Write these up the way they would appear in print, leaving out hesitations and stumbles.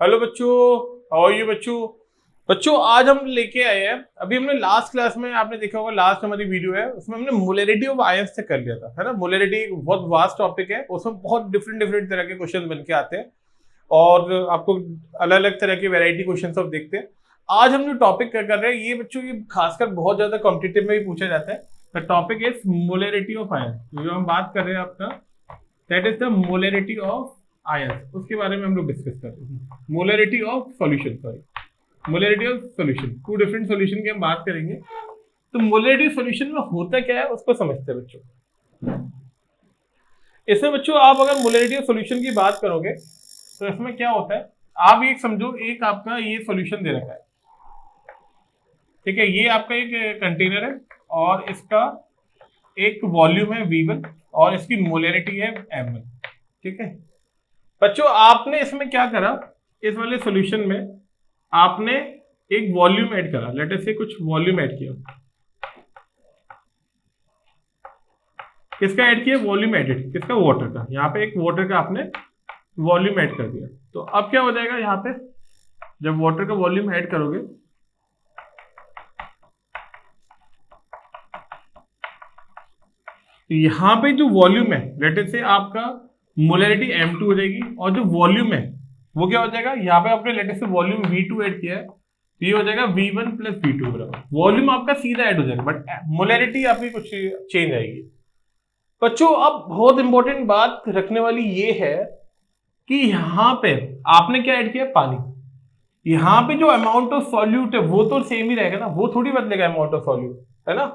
Hello बच्चों, how are you बच्चों। बच्चों आज हम लेके आए हैं, अभी हमने लास्ट क्लास में आपने देखा होगा, लास्ट हमारी वीडियो है उसमें हमने मोलरिटी ऑफ आयंस से कर लिया था, है ना। मोलरिटी एक बहुत वास्ट टॉपिक है, उसमें बहुत डिफरेंट डिफरेंट तरह के क्वेश्चन बन के आते हैं और आपको अलग अलग तरह के वैरायटी क्वेश्चन सब देखते हैं। आज हम जो टॉपिक कर रहे हैं ये बच्चों ये खासकर बहुत ज्यादा कॉम्पिटिटिव में भी पूछा जाता है। The topic is molarity of ions. जो हम बात कर रहे हैं आपका that is the molarity of ions, उसके बारे में हम लोग डिस्कस कर रहे हैं। Molarity of solution, sorry, molarity of solution, two different solution की हम बात करेंगे। तो मोलरिटी सॉल्यूशन में होता क्या है उसको समझते हैं बच्चों। इसमें बच्चों आप अगर मोलरिटी ऑफ सॉल्यूशन की बात करोगे तो इसमें क्या होता है, आप ये समझो एक आपका ये सॉल्यूशन दे रखा है, ठीक है। ये आपका एक कंटेनर है और इसका एक वॉल्यूम है V1 और इसकी मोलरिटी है M1, ठीक है। बच्चों आपने इसमें क्या करा, इस वाले सॉल्यूशन में आपने एक वॉल्यूम ऐड करा, लेट अस से कुछ वॉल्यूम ऐड किया। किसका ऐड किया, वॉल्यूम एडेड, किसका, वाटर का। यहाँ पे एक वाटर का आपने वॉल्यूम ऐड कर दिया। तो अब क्या हो जाएगा, यहाँ पे जब वाटर का वॉल्यूम ऐड करोगे तो यहाँ पे जो वॉल्यूम है लेट अस से आपका मोलरिटी M2 हो जाएगी और जो वॉल्यूम है वो क्या हो जाएगा, यहाँ पे आपने लेट अस से वॉल्यूम V2 ऐड किया है तो ये हो जाएगा V1 प्लस V2 बराबर। वॉल्यूम आपका सीधा ऐड हो जाएगा बट मोलरिटी आपकी कुछ चेंज आएगी। बच्चों अब बहुत इंपॉर्टेंट बात रखने वाली ये है कि यहाँ पे आपने क्या ऐड किया, पानी। यहाँ पे जो अमाउंट ऑफ सॉल्यूट है वो तो सेम ही रहेगा ना, वो थोड़ी बदलेगा अमाउंट ऑफ सॉल्यूट, है ना।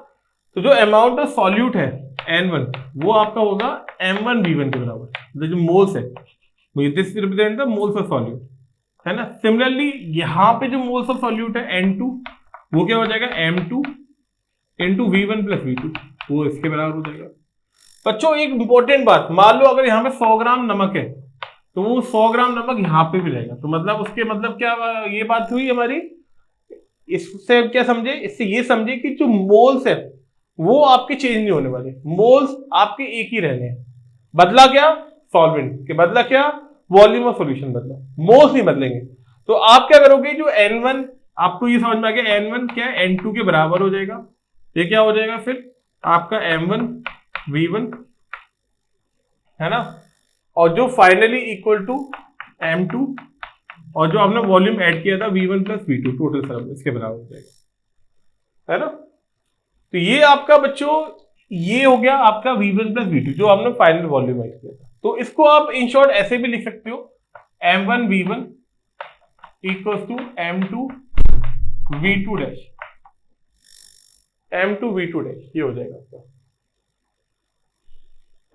तो जो अमाउंट ऑफ सॉल्यूट है N1 वो आपका होगा M1 V1 के बराबर। जो मोल्स है this represent the moles of solute, है ना। सिमिलरली यहाँ पे जो मोल्स ऑफ सॉल्यूट है N2 वो क्या हो जाएगा, M2 into V1 plus V2, वो इसके बराबर हो जाएगा। बच्चों एक इंपॉर्टेंट बात, मान लो अगर यहाँ पे 100 ग्राम नमक है तो वो 100 ग्राम नमक यहाँ पे भी रहेगा। तो मतलब उसके मतलब क्या, ये बात हुई हमारी। इससे क्या समझे, इससे ये समझे कि जो मोल्स है वो आपके चेंज नहीं होने वाले, मोल्स आपके एक ही रहने हैं। बदला क्या, सॉल्वेंट के बदला क्या, वॉल्यूम ऑफ सॉल्यूशन बदला, मोल्स नहीं बदलेंगे। तो आप क्या करोगे, जो N1 आपको ये समझ में आ गया, N1 क्या है, N2 के बराबर हो जाएगा। ये क्या हो जाएगा फिर आपका M1 V1, है ना। और जो फाइनली इक्वल टू M2 और जो आपने वॉल्यूम ऐड किया था V1 प्लस V2 टोटल सब इसके बराबर हो जाएगा, है ना। तो ये आपका बच्चों ये हो गया आपका V1 प्लस V2 जो आपने फाइनल वॉल्यूम ऐड किया था। तो इसको आप इन शॉर्ट ऐसे भी लिख सकते हो, M1 V1 equal to M2 V2 dash, M2 V2 dash, ये हो जाएगा आपका,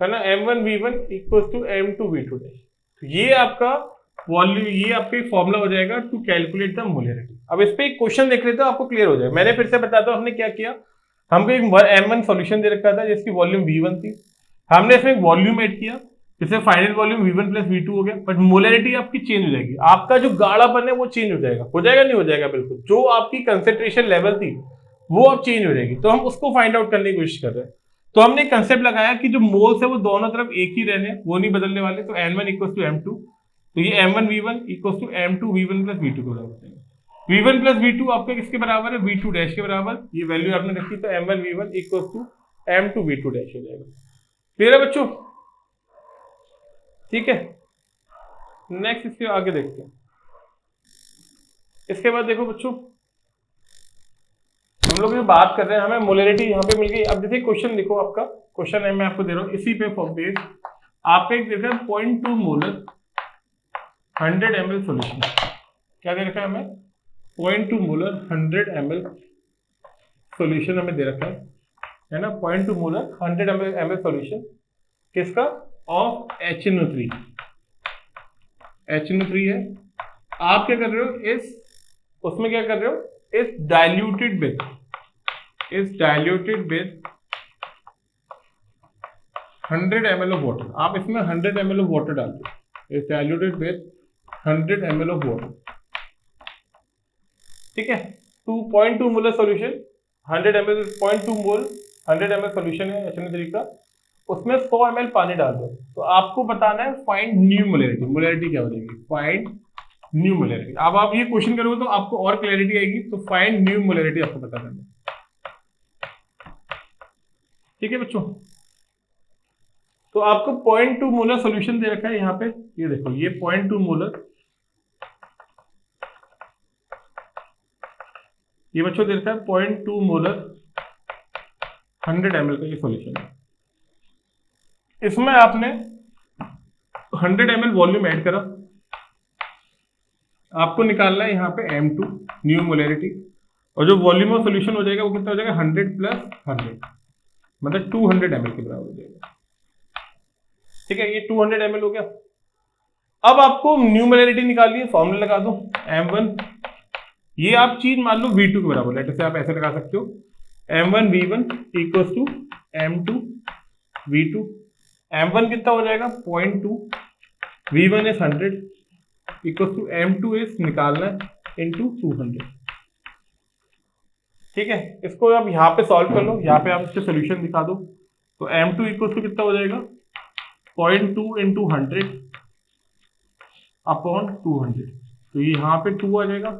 है ना। M1 V1 equal to M2 V2 dash. तो ये आपका वॉल्यूम, ये आपका फॉर्मूला हो जाएगा टू कैलकुलेट द मोलरिटी। अब इस पे एक क्वेश्चन देख लेते हो, आपको क्लियर हो जाएगा। मैंने फिर से बताता हूँ हमने क्या किया। हमको एक M1 सॉल्यूशन दे रखा था जिसकी वॉल्यूम V1 थी, हमने इसमें एक वॉल्यूम ऐड किया जिससे final volume V1 plus V2 हो गया, बट मोलरिटी आपकी चेंज हो जाएगी। आपका जो गाढ़ापन है वो चेंज हो जाएगा नहीं हो जाएगा, बिल्कुल जो आपकी कंसेंट्रेशन लेवल थी वो अब चेंज हो जाएगी। तो हम उसको फाइंड आउट करने की कोशिश कर रहे हैं। तो हमने कंसेप्ट लगाया कि जो मोल्स है वो दोनों तरफ एक ही रहने, वो नहीं बदलने वाले। तो N1 इक्वल टू M2, तो ये M1 V1 equal to M2 V1 plus V2 के बराबर है। V1 प्लस V2 आपका किसके बराबर है, V2 डैश के बराबर। ये वैल्यू आपने रखी तो M1 V1 equal to M2 V2 dash हो जाएगा। क्लियर है बच्चों, ठीक है। नेक्स्ट इसके आगे देखते हैं। इसके बाद देखो बच्चों, हम लोग जो बात कर रहे हैं हमें मोलरिटी यहाँ पे मिल गई। अब देखिए क्वेश्चन देखो, आपका क्वेश्चन है मैं आपको दे रहा हूँ इसी पे बेस। आपका एक देखा है 0.2 मोलर 100 ml सॉल्यूशन, क्या दे रखा है हमें, 0.2 मोलर 100 ml सॉल्यूशन हमें दे रखा है ना। 0.2 मोलर 100 ml सॉल्यूशन किसका, ऑफ HNO3, HNO3 है। आप क्या कर रहे हो, इस उसमें क्या कर रहे हो, इस diluted with 100 ml of water, आप इसमें 100 ml ऑफ वाटर डाल दो, इस diluted with 100 ml of water, ठीक है। 2.2 मोलर सॉल्यूशन 100 ml, 0.2 मोल 100 ml सॉल्यूशन है HNO3 का, उसमें 100 ml पानी डाल दो। तो आपको बताना है फाइंड न्यू मोलरिटी। मोलरिटी क्या हो जाएगी, फाइंड न्यू मोलैरिटी। अब आप ये क्वेश्चन करोगे तो आपको और क्लैरिटी आएगी। तो फाइंड न्यू मोलैरिटी आपको पता करना, ठीक है बच्चों। तो आपको 0.2 मोलर सोल्यूशन दे रखा है यहाँ पे, ये देखो ये 0.2 मोलर, ये बच्चों दे रखा है 0.2 मोलर 100 ml का ये सोल्यूशन है। इसमें आपने 100 ml वॉल्यूम ऐड करा, आपको निकालना है यहाँ पे M2 न्यू मोलैरिटी, और जो वॉल्यूम ऑफ सोल्यूशन हो जाएगा वो कितना हो जाएगा 100 + 100, मतलब 200 ml के बराबर हो जाएगा, ठीक है। ये 200 ml हो गया। अब आपको न्यू मोलैरिटी निकालनी है, फॉर्मूला लगा दो M1, ये आप चीज मान लो V2 के बराबर, लेट से आप ऐसे लगा सकते हो M1 V1 = M2 V2। M1 कितना हो जाएगा 0.2, V1 is 100 = M2 is निकालना है into 200, ठीक है। इसको आप यहाँ पे सॉल्व कर लो, यहाँ पे आप इसके सोल्यूशन दिखा दो। तो M2 = कितना हो जाएगा 0.2 × 100 अपॉन 200, तो यहाँ पे 2 आ जाएगा,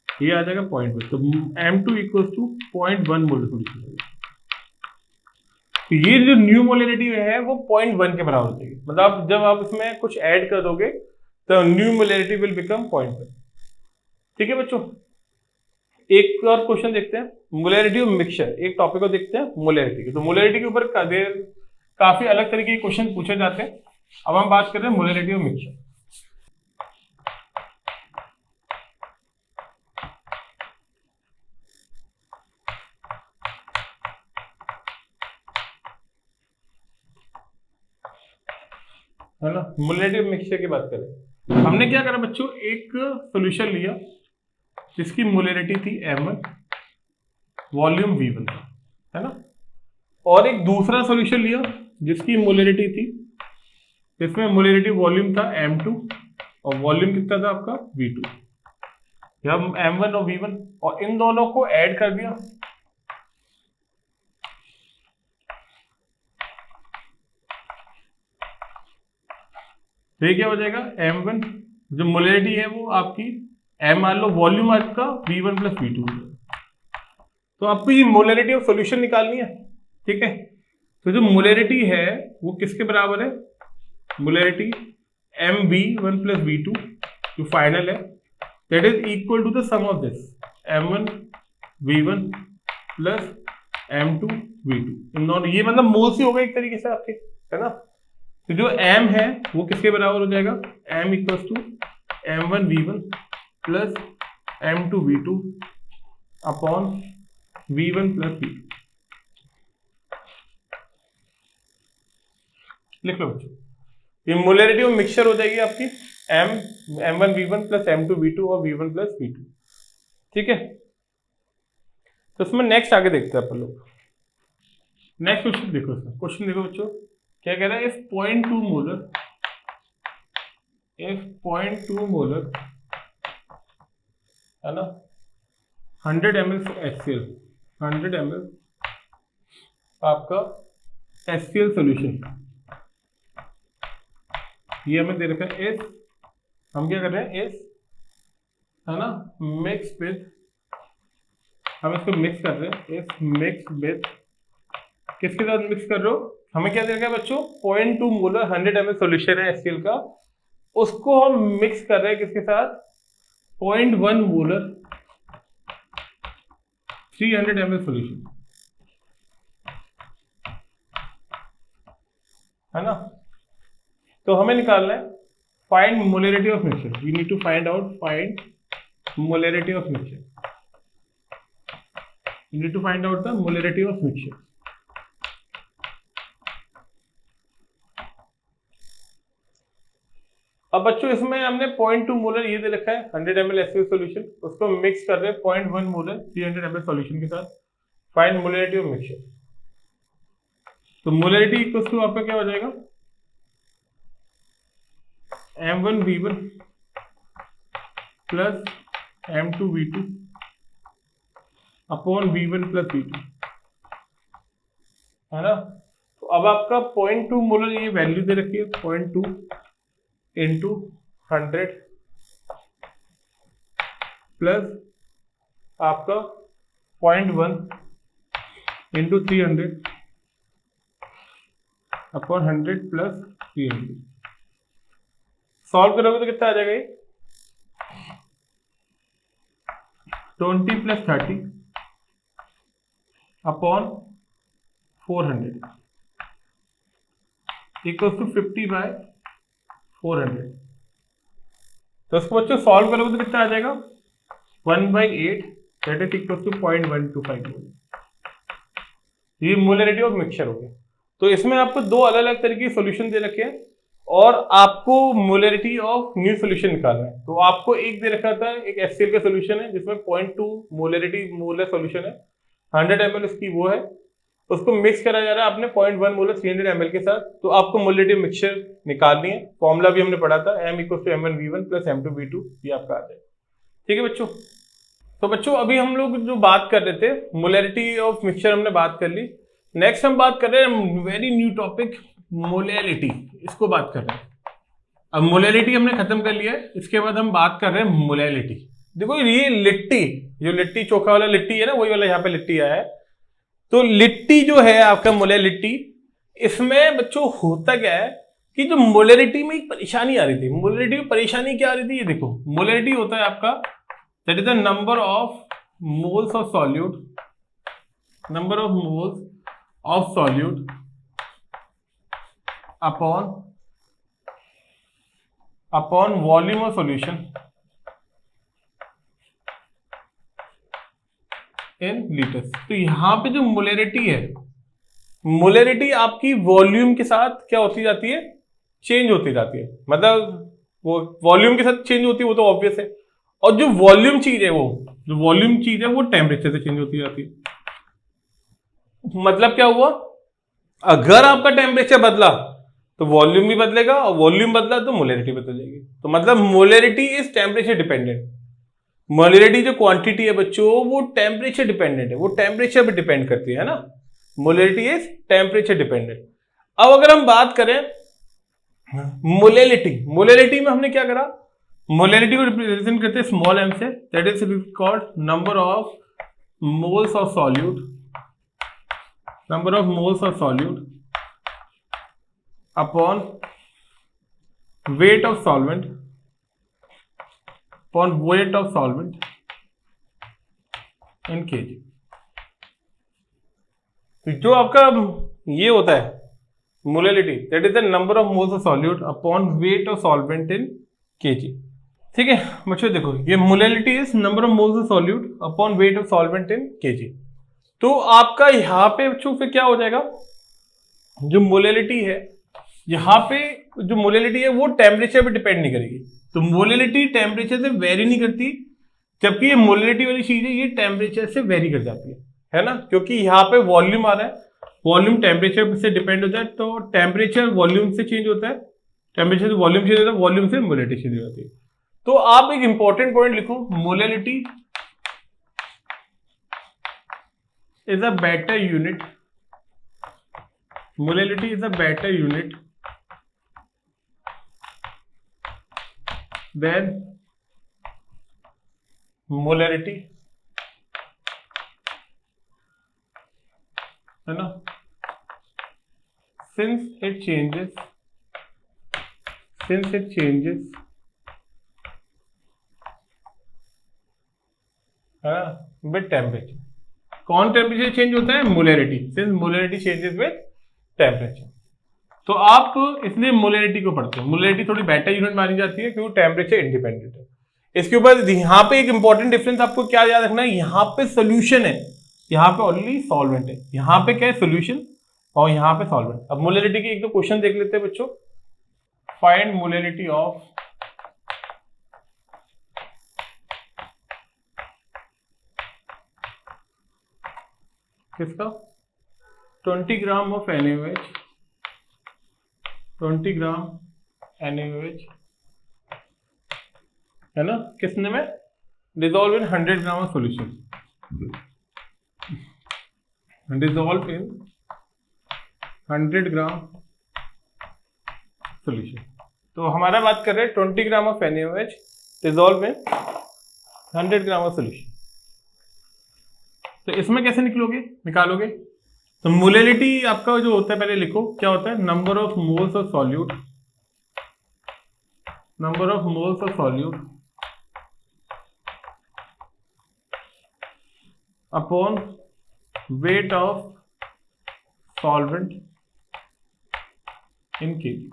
ये आ जाएगा 0.1, तो M2 = 0.1 मोलर सोल्यूशन हो जाएगा। तो ये जो न्यू मोलैरिटी है वो 0.1 के बराबर हो जाएगी, मतलब जब आप इसमें कुछ ऐड कर दोगे तो न्यू मोलैरिटी विल बिकम 0.1, ठीक है बच्चों। एक और क्वेश्चन देखते हैं, मोलैरिटी ऑफ मिक्सचर, एक टॉपिक को देखते हैं मोलैरिटी के। तो मोलैरिटी के ऊपर काफी अलग तरीके के क्वेश्चन पूछे जाते हैं। अब हम बात कर रहे हैं मोलैरिटी ऑफ मिक्सचर। है ना, मोलैरिटी ऑफ मिक्सचर की बात करें, हमने क्या करा बच्चों, एक सॉल्यूशन लिया जिसकी मोलैरिटी थी M1, वॉल्यूम V1 था, है ना, और एक दूसरा सॉल्यूशन लिया जिसकी मोलैरिटी थी, इसमें मोलैरिटी वॉल्यूम था M2 और वॉल्यूम कितना था आपका V2, हम M1 और V1, और इन दोनों को ऐड कर दिया। तो ये क्या हो जाएगा M1, जो मोलैरिटी है वो आपकी M मान लो, वॉल्यूम आपका V1 + V2। तो आपको ये मोलैरिटी ऑफ सॉल्यूशन निकालनी है, ठीक है। तो जो मोलैरिटी है वो किसके बराबर है, मोलैरिटी MV1 + V2 जो फाइनल है, that is equal to the sum of this M1 V1 + M2 V2, इन दोनों, ये मतलब मोल्स ही होगा एक तरीके से आपके, है ना। तो जो M है वो किसके बराबर हो जाएगा, M = M1 V1 + M2 V2 upon V1 + V2। लिख लो बच्चों, ये मोलैरिटी ऑफ मिक्सचर हो जाएगी आपकी M1 V1 + M2 V2 और V1 + V2, ठीक है। तो इसमें नेक्स्ट आगे देखते हैं अपन लोग। नेक्स्ट क्वेश्चन देखो, क्वेश्चन देखो बच्चों, क्या कह रहा है, इफ 0.2 मोलर है ना 100 ml HCl, 100 ml आपका HCl सोल्यूशन, ये हमें दे रखा है इस, हम क्या कर रहे हैं इस, है ना, मिक्स विद, हम इसको मिक्स कर रहे हैं, इस मिक्स विद, किसके साथ मिक्स कर रहे हो, हमें क्या दे रखा है बच्चों 0.2 मोलर 100 ml सोल्यूशन है HCl का, उसको हम मिक्स कर रहे हैं किसके साथ 0.1 मोलर 300 ml सोल्यूशन, है ना। तो हमें निकालना है find molarity of mixture, we need to find out find molarity of mixture, we need to find out the molarity of mixture. अब बच्चों इसमें हमने 0.2 मोलर ये दे रखा है 100 ml HCl सॉल्यूशन, उसको मिक्स कर रहे हैं 0.1 मोलर 300 ml सॉल्यूशन के साथ, फाइंड मोलैरिटी ऑफ मिक्सचर। तो मोलैरिटी इक्वल्स टू आपका क्या हो जाएगा M1 V1 + M2 V2 upon V1 + V2, है ना। तो अब आपका 0.2 मोलर ये वैल्यू दे रखी है 0.2 × 100 प्लस आपका 0.1 इंटू 300 अपॉन 100 प्लस 300। सॉल्व करोगे तो कितना आ जाएगा ये? 20 plus 30 upon 400 equals to 50 by 400। तो इसको बच्चों सॉल्व करोगे तो कितना आ जाएगा? 1/8 दैट इज इक्वल्स टू 0.125 मोल। ये मोलरिटी ऑफ मिक्सचर हो गया। तो इसमें आपको दो अलग अलग तरीके के सॉल्यूशन दे रखे हैं और आपको मोलरिटी ऑफ न्यू सॉल्यूशन निकालना है। तो आपको एक दे रखा था, एक HCl का सॉल्यूशन है जिसमें 0.2 मोलरिटी मोलर सॉल्यूशन है, 100 ml उसकी वो है, उसको मिक्स करा जा रहा है आपने 0.1 मोलर 300 ml के साथ। तो आपको मोलरिटी मिक्सचर निकालनी है। फॉर्मूला भी हमने पढ़ा था, M = M1V1 + M2V2, ये आपका आ जाएगा। ठीक है बच्चों। तो बच्चों अभी हम लोग जो बात कर रहे थे मोलरिटी ऑफ मिक्सचर हमने बात कर ली। नेक्स्ट हम बात कर रहे हैं वेरी न्यू टॉपिक मोलैलिटी, इसको बात कर रहे हैं। अब मोलैलिटी हमने खत्म कर लिया है, इसके बाद हम बात कर रहे हैं मोलैलिटी। देखो ये लिट्टी, जो लिट्टी चोखा वाला लिट्टी है ना, वही वाला यहाँ पे लिट्टी आया है। तो लिट्टी जो है आपका मोलैलिटी, इसमें बच्चों होता क्या है कि जो मोलैलिटी में एक परेशानी आ रही थी। मोलैलिटी में परेशानी क्या आ रही थी, ये देखो मोलैलिटी होता है आपका that is the number of moles of solute, number of moles of solute upon volume of solution in litres. तो यहां पे जो मोलैरिटी है, मोलैरिटी आपकी वॉल्यूम के साथ क्या होती जाती है, चेंज होती जाती है। मतलब वो वॉल्यूम के साथ चेंज होती है, वो तो ऑब्वियस है। और जो वॉल्यूम चीज है, वो जो वॉल्यूम चीज है वो टेम्परेचर से चेंज होती जाती है। मतलब क्या हुआ, अगर आपका टेम्परेचर बदला तो वॉल्यूम भी बदलेगा, और वॉल्यूम बदला तो मोलैरिटी बदल जाएगी। तो मतलब molarity is temperature dependent. Molarity जो क्वांटिटी है बच्चों, वो टेम्परेचर डिपेंडेंट है, वो टेम्परेचर पे डिपेंड करती है ना। Molarity is temperature dependent. अब अगर हम बात करें मोलैलिटी, मोलैलिटी में हमने क्या करा, मोलैलिटी को रिप्रेजेंट करते हैं स्मॉल m से, that is called number of moles of solute, number of moles of solute upon weight of solvent, upon weight of solvent in KG. तो जो आपका ये होता है molality, that is the number of moles of solute upon weight of solvent in KG. ठीक है बच्चों, देखो ये molality is number of moles of solute upon weight of solvent in KG. तो आपका यहां पे बच्चों फिर क्या हो जाएगा, जो मोलैलिटी है, यहां पे जो मोलैलिटी है वो टेम्परेचर पे डिपेंड नहीं करेगी। तो मोलैलिटी टेम्परेचर से वेरी नहीं करती, जबकि ये मोलैलिटी वाली चीज है ये टेम्परेचर से वेरी कर जाती है ना। क्योंकि यहाँ पे वॉल्यूम आ रहा है, वॉल्यूम टेम्परेचर से डिपेंड होता है। तो टेम्परेचर वॉल्यूम से चेंज होता है, टेम्परेचर से वॉल्यूम चेंज होता है, वॉल्यूम से मोलैलिटी चेंज हो जाती है। तो आप एक इंपॉर्टेंट पॉइंट लिखो, molality is a better unit, molality is a better unit than molarity, है ना, since it changes है विद टेम्परेचर। कौन टेम्परेचर चेंज होता है, molarity, since molarity changes with temperature. तो आप इसलिए मोलैरिटी को पढ़ते हैं। मोलैरिटी थोड़ी बेटर यूनिट मानी जाती है क्योंकि टेम्परेचर इंडिपेंडेंट है। इसके ऊपर यहाँ पे एक इंपॉर्टेंट डिफरेंस आपको क्या याद रखना है, यहाँ पे सोल्यूशन है, यहाँ पे ओनली सॉल्वेंट है। यहाँ पे क्या है, सोल्यूशन, और यहाँ पे सॉल्वेंट। अब मोलैरिटी के एक दो क्वेश्चन देख लेते हैं बच्चों। फाइंड मोलैरिटी ऑफ किसका, 20 gram of NaOH, 20 gram NaOH, है ना, किसने में dissolve in 100 gram of solution, dissolve in 100 gram solution. तो हमारा बात कर रहे हैं 20 gram of NaOH dissolve in 100 ग्राम का सोल्यूशन। तो इसमें कैसे निकालोगे? तो मोलैलिटी आपका जो होता है, पहले लिखो क्या होता है, number of moles of solute, number of moles of solute upon weight of solvent in KG,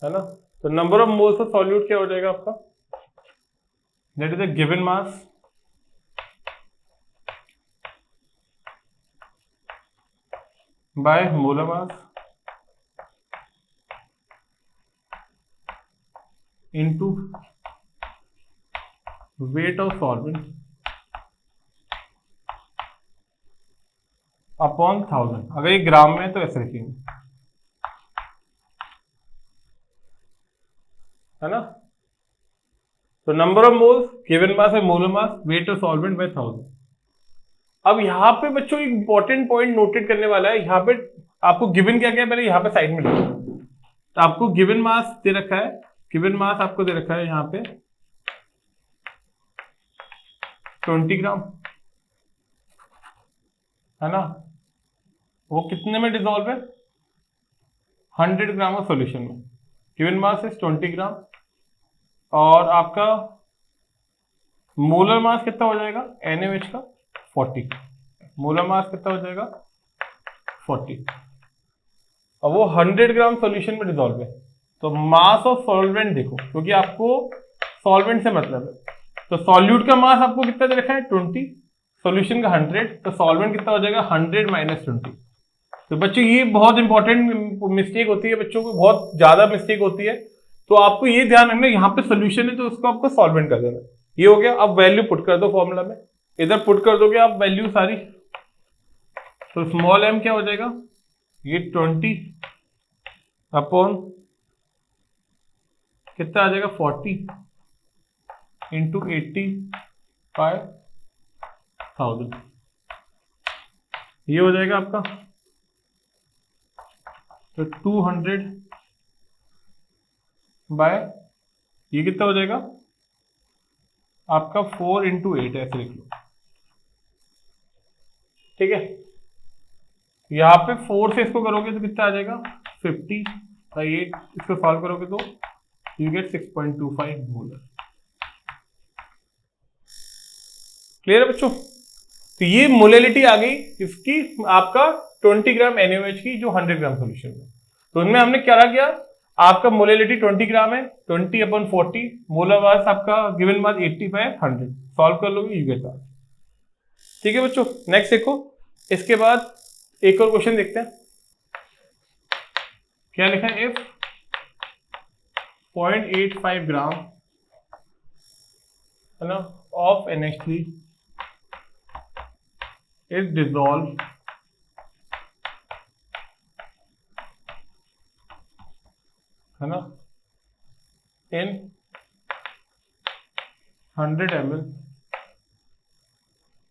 है ना। तो number of moles of solute क्या हो जाएगा आपका, that is a given mass by molar mass into wait of solvent upon 1000। अगर ये ग्राम में है तो ऐसे लिखेंगे, है ना। तो number of moles, given mass है molar mass, weight of solvent by 1000। अब यहाँ पे बच्चों एक इंपॉर्टेंट पॉइंट नोटेट करने वाला है। यहाँ पे आपको गिवन क्या क्या है, पहले यहाँ पे साइड में लिखो। तो आपको गिवन मास दे रखा है, गिवन मास आपको दे रखा है यहाँ पे 20 ग्राम, है ना। वो कितने में डिसॉल्व है, 100 ग्राम ऑफ सॉल्यूशन में। गिवन मास इज 20 ग्राम और आपका मोलर मास कितना हो जाएगा NaOH का 40। मोलर मास कितना हो जाएगा 40। अब वो 100 ग्राम सॉल्यूशन में डिसॉल्व है। तो मास ऑफ सॉल्वेंट देखो, क्योंकि आपको सॉल्वेंट से मतलब है। तो सॉल्यूट का मास आपको कितना दे रखा है 20, सॉल्यूशन का 100, तो सॉल्वेंट कितना हो जाएगा 100 माइनस 20। तो बच्चों ये बहुत इंपॉर्टेंट मिस्टेक होती है, बच्चों को बहुत ज्यादा मिस्टेक होती है। तो आपको ये ध्यान रखना, यहाँ पे सोल्यूशन है तो उसको आपको सॉल्वेंट कर देना। ये हो गया। अब वैल्यू पुट कर दो फॉर्मूला में, इधर पुट कर दोगे आप वैल्यू सारी। तो स्मॉल m क्या हो जाएगा, ये 20 अपॉन कितना आ जाएगा 40 इंटू 85,000। ये हो जाएगा आपका। तो 200 बाय ये कितना हो जाएगा आपका 4 इंटू 8, ऐसे लिख लो, ठीक है। यहाँ पे 4 से इसको करोगे तो कितना आ जाएगा 50 बाई 8, इसको सॉल्व करोगे तो यू गेट 6.25 मोलर। क्लियर है बच्चों। तो ये मोलैलिटी आ गई इसकी, आपका 20 ग्राम NaOH की जो 100 ग्राम सोल्यूशन में। तो उनमें हमने क्या किया, आपका मोलैलिटी 20 ग्राम है, 20 अपॉन 40, मोलर मास आपका गिवन मास 80 बाय 100, सॉल्व कर लोगे यू गेट आंसर। ठीक है बच्चों, नेक्स्ट देखो। इसके बाद एक और क्वेश्चन देखते हैं, क्या लिखा है, इफ 0.85 ग्राम, है ना, ऑफ NH3 is dissolved है ना in 100 ml,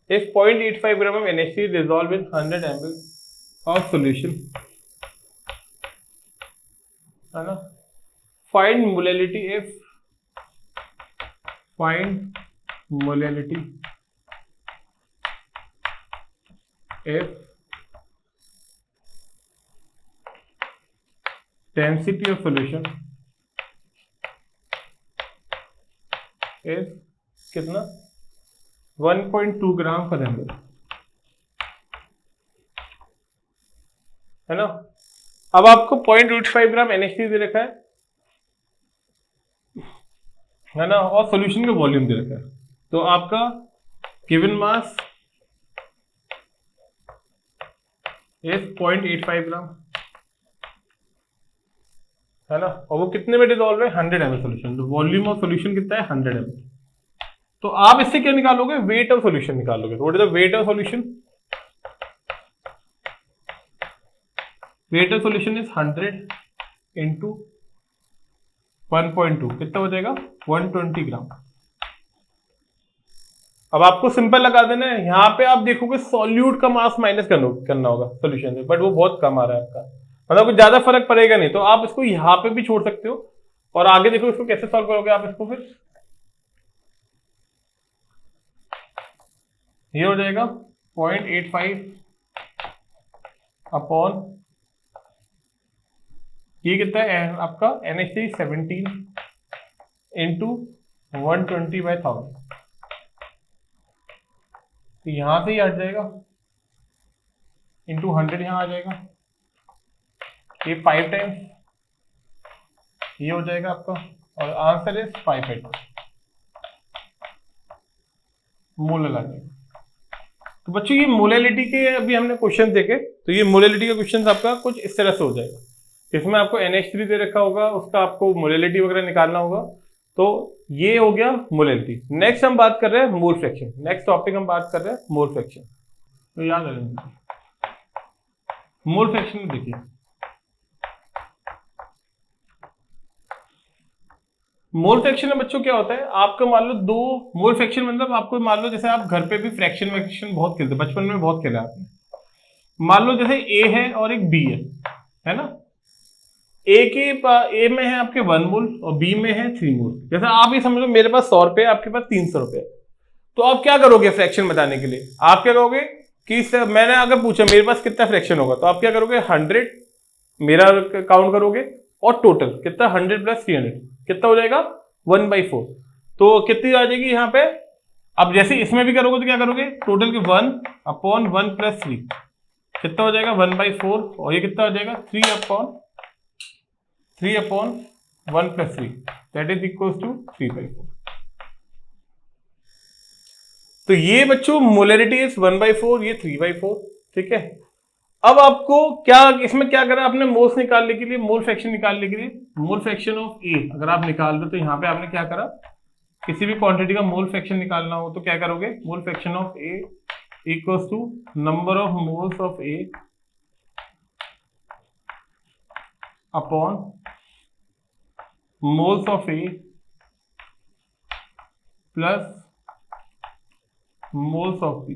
if 0.85 gram of NH3 is dissolved in 100 ml of solution, है ना, find molality if density of solution is कितना 1.2 ग्राम पर ml, है ना। अब आपको 0.85 ग्राम NH3 दे रखा है ना, और सॉल्यूशन का वॉल्यूम दे रखा है। तो आपका गिवन मास इज 0.85 ग्राम, है ना, और वो कितने में डिसॉल्व है 100 ml सॉल्यूशन। तो वॉल्यूम ऑफ सॉल्यूशन कितना है 100 ml। तो आप इससे क्या निकालोगे, वेट ऑफ सॉल्यूशन निकालोगे। तो what is the weight of solution, weight of solution is 100 into 1.2, कितना हो जाएगा 120 ग्राम। अब आपको सिंपल लगा देना है। यहाँ पे आप देखोगे सॉल्यूट का मास माइनस करना होगा सॉल्यूशन से, बट वो बहुत कम आ रहा है आपका, मतलब कुछ ज्यादा फर्क पड़ेगा नहीं। तो आप इसको यहाँ पे भी छोड़ सकते हो और आगे देखो इसको कैसे सॉल्व करोगे आप इसको फिर। ये हो जाएगा 0.85 अपॉन, ये कितना है आपका NH3 17 इंटू 120/1000, तो यहां से ही हट जाएगा, इंटू 100 यहां आ जाएगा, ये 5 टाइम्स ये हो जाएगा आपका, और आंसर इज 580 मोलर आ जाएगा। तो बच्चों ये मोलैलिटी के अभी हमने क्वेश्चन देखे, तो ये मोलैलिटी का क्वेश्चन आपका कुछ इस तरह से हो जाएगा, इसमें आपको NH3 दे रखा होगा, उसका आपको मोलैलिटी वगैरह निकालना होगा। तो ये हो गया मोलैलिटी। नेक्स्ट हम बात कर रहे हैं मोल फ्रैक्शन, नेक्स्ट टॉपिक हम बात कर रहे हैं मोल फ्रैक्शन। तो याद रखें मोल फ्रैक्शन में देखिए, मोल फ्रैक्शन में बच्चों क्या होता है, आपका मान लो दो मोल फ्रैक्शन मतलब आपको मान लो जैसे आप घर पे भी फ्रैक्शन वैक्शन बहुत खेलते, बचपन में बहुत खेला आपने। मान लो जैसे ए है और एक बी है ना, ए में है आपके 1 मोल और बी में है 3 मोल। जैसे आप ये समझ लो मेरे पास 100 रुपए, आपके पास 300 रुपए, तो आप क्या करोगे फ्रैक्शन बताने के लिए, आप क्या करोगे कि मैंने अगर पूछा मेरे पास कितना फ्रैक्शन होगा, तो आप क्या करोगे 100 मेरा काउंट करोगे, और टोटल कितना 100 प्लस 300 कितना हो जाएगा 1/4, तो कितनी आ जाएगी यहाँ पे। अब जैसे इसमें भी करोगे तो क्या करोगे, टोटल के 1/1 प्लस 3 कितना हो जाएगा 1/4, और ये कितना हो जाएगा 3/1 plus 3 that is equal to 3/4। तो ये बच्चों मोलैरिटी इज 1/4, ये 3/4, ठीक है। अब आपको क्या इसमें क्या करा आपने, मोल्स निकालने के लिए, मोल फ्रैक्शन निकालने के लिए, मोल फ्रैक्शन ऑफ ए अगर आप निकाल दो, तो यहां पे आपने क्या करा, किसी भी क्वांटिटी का मोल फ्रैक्शन निकालना हो तो क्या करोगे, mole fraction of A equals to number of moles of A upon moles of A plus moles of B.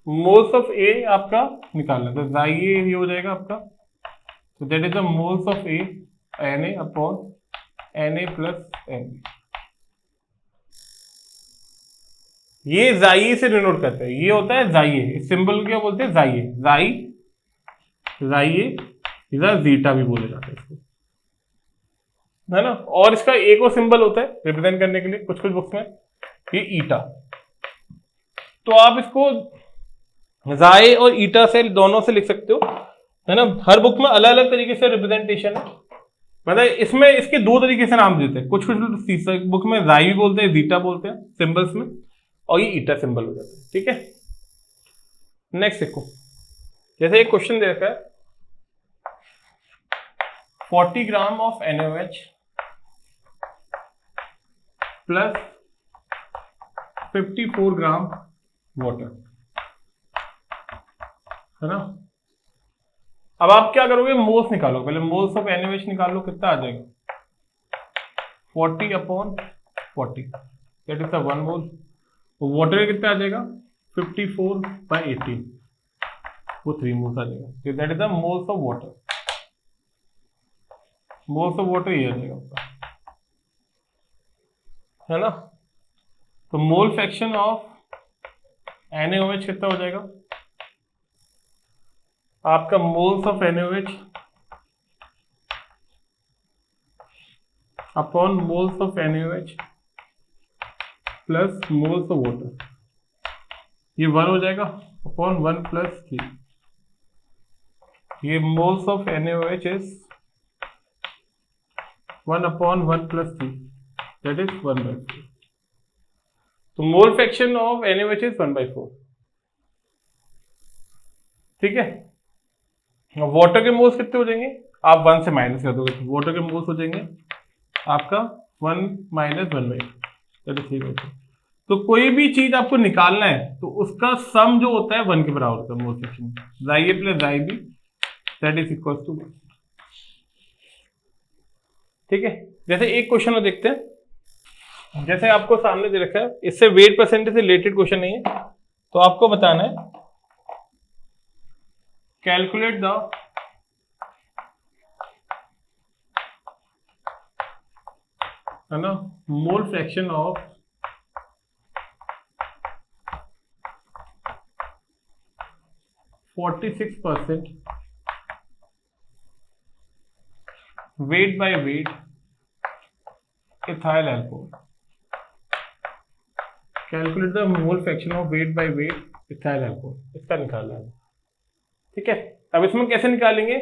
Moles of A आपका निकालना, तो ये हो जाएगा आपका, तो that is the moles of A Na upon Na plus Nb। ये जाइए से डिनोट करते हैं, ये होता है जाइए, सिंबल क्या बोलते हैं, जाइए, इधर जीटा भी बोले जाते हैं इसको, है ना। और इसका एक और सिंबल होता है रिप्रेजेंट करने के लिए कुछ कुछ बुक्स में, ये ईटा। तो आप इसको जाए और ईटा से दोनों से लिख सकते हो, है ना। हर बुक में अलग अलग तरीके से रिप्रेजेंटेशन है, मतलब इसमें इसके दो तरीके से नाम देते हैं, कुछ कुछ बुक में जाई भी बोलते हैं, जीटा बोलते हैं सिंबल्स में, और ये ईटा सिंबल हो जाता है, ठीक है। नेक्स्ट देखो, जैसे एक क्वेश्चन दे रखा है 40 gram of NaOH plus 54 gram water, है ना। अब आप क्या करोगे, मोल्स निकालो, पहले मोल्स ऑफ NaOH निकालो, कितना आ जाएगा 40/40 that is the 1 mole. Water कितना आ जाएगा 54/18, वो 3 मोल्स आ जाएगा, that is the moles of water. Moles of water ये आ जाएगा आपका, है ना। तो मोल फ्रैक्शन ऑफ NaOH कितना हो जाएगा आपका, moles of NaOH upon moles of NaOH plus moles of water, ये 1 हो जाएगा अपॉन 1 प्लस 3, ये moles of NaOH is 1 upon 1 plus 3 that is 1/4। तो मोल फ्रैक्शन ऑफ NaOH इज 1/4, ठीक है। वाटर के मोल्स कितने हो जाएंगे, आप 1 से माइनस कर दोगे, वाटर के मोल्स हो जाएंगे आपका 1 माइनस 1/4। तो कोई भी चीज आपको निकालना है तो उसका सम जो होता है 1 के बराबर होता है मोल फ्रैक्शन, जाइए प्लस जाई B that is equal to 1, ठीक है। जैसे एक क्वेश्चन में देखते हैं, जैसे आपको सामने दे रखा है, इससे वेट परसेंटेज से रिलेटेड क्वेश्चन नहीं है, तो आपको बताना है कैलकुलेट द है ना मोल fraction of 46% weight by weight ethyl alcohol. Calculate the mole fraction of weight by weight ethyl alcohol. इसका निकालना है, ठीक है। अब इसमें कैसे निकालेंगे?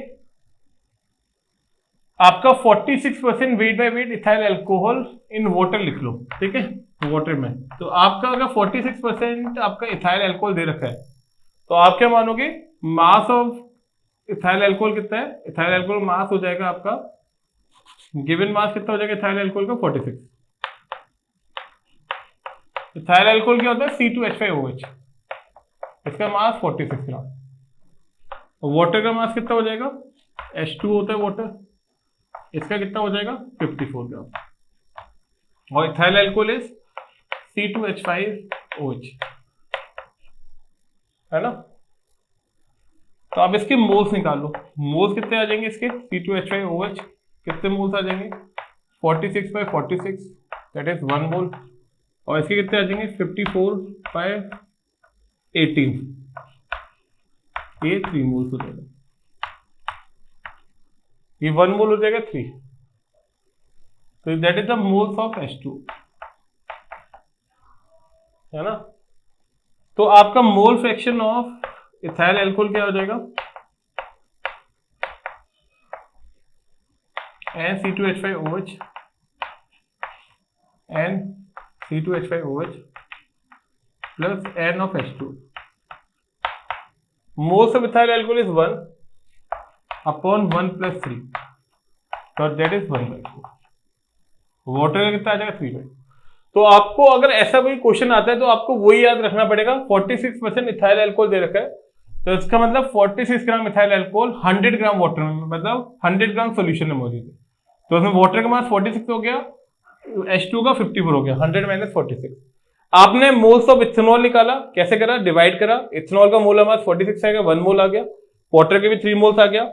आपका 46% weight by weight ethyl alcohol in water लिख लो, ठीक है, वाटर में। तो आपका अगर 46% आपका इथाइल अल्कोहल दे रखा है तो आप क्या मानोगे? मास ऑफ इथाइल अल्कोहल कितना है? इथाइल अल्कोहल मास हो जाएगा आपका, गिवन मास कितना हो जाएगा इथाइल अल्कोहल का? 46। इथाइल अल्कोहल क्या होता है? C2H5OH, इसका मास 46 ग्राम। वाटर का मास कितना हो जाएगा? H2 होता है वाटर, इसका कितना हो जाएगा? 54 ग्राम। और इथाइल अल्कोहल इज C2H5OH, है ना। तो अब इसके मोल्स निकाल लो। मोल्स कितने आ जाएंगे इसके? C2H5OH कितने मोल्स आ जाएंगे? 46/46, दैट इज 1 मोल। और इसके कितने आ जाएंगे? 54/18, ये 3 मोल्स हो जाएगा। ये 1 मोल हो जाएगा 3, तो that is the moles of H2, है ना। तो आपका मोल फ्रैक्शन ऑफ इथाइल अल्कोहल क्या हो जाएगा? NC2H5OH NC2H5OH plus N of H2। Moles of ethyl alcohol is 1 upon 1 + 3, तो दैट इज 1/4। वाटर का कितना आ जाएगा? 3/2। तो आपको अगर ऐसा कोई क्वेश्चन आता है तो आपको वही याद रखना पड़ेगा। 46% इथाइल अल्कोहल दे रखा है, तो इसका मतलब 46 gram ethyl alcohol 100 gram water में, मतलब 100 ग्राम सोल्यूशन में मौजूद है। तो उसमें वाटर का मास 46 हो गया, H2 का 54 हो गया, 100 - 46। आपने मोल्स ऑफ इथेनॉल निकाला, कैसे करा? डिवाइड करा। इथेनॉल का मोलर मास 46 आएगा, 1 मोल आ गया। वाटर के भी 3 मोल्स आ गया।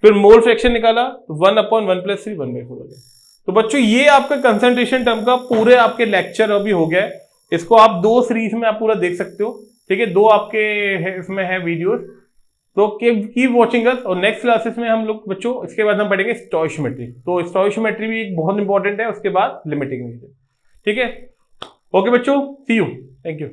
फिर मोल फ्रैक्शन निकाला, 1/1 + 3, 1/4 हो गया। तो बच्चों ये आपका कंसंट्रेशन टर्म का पूरे आपके लेक्चर अभी हो गया है। इसको आप 2 सीरीज में आप पूरा देख सकते हो, ठीक है। 2 आपके इसमें है वीडियोस, तो कीप वॉचिंग अस। और नेक्स्ट क्लासेस में हम लोग बच्चों इसके बाद हम पढ़ेंगे स्टोइशियोमेट्री। तो स्टोइशियोमेट्री भी एक बहुत इंपॉर्टेंट है, उसके बाद लिमिटिंग, ठीक है। ओके बच्चों, सी यू, थैंक यू।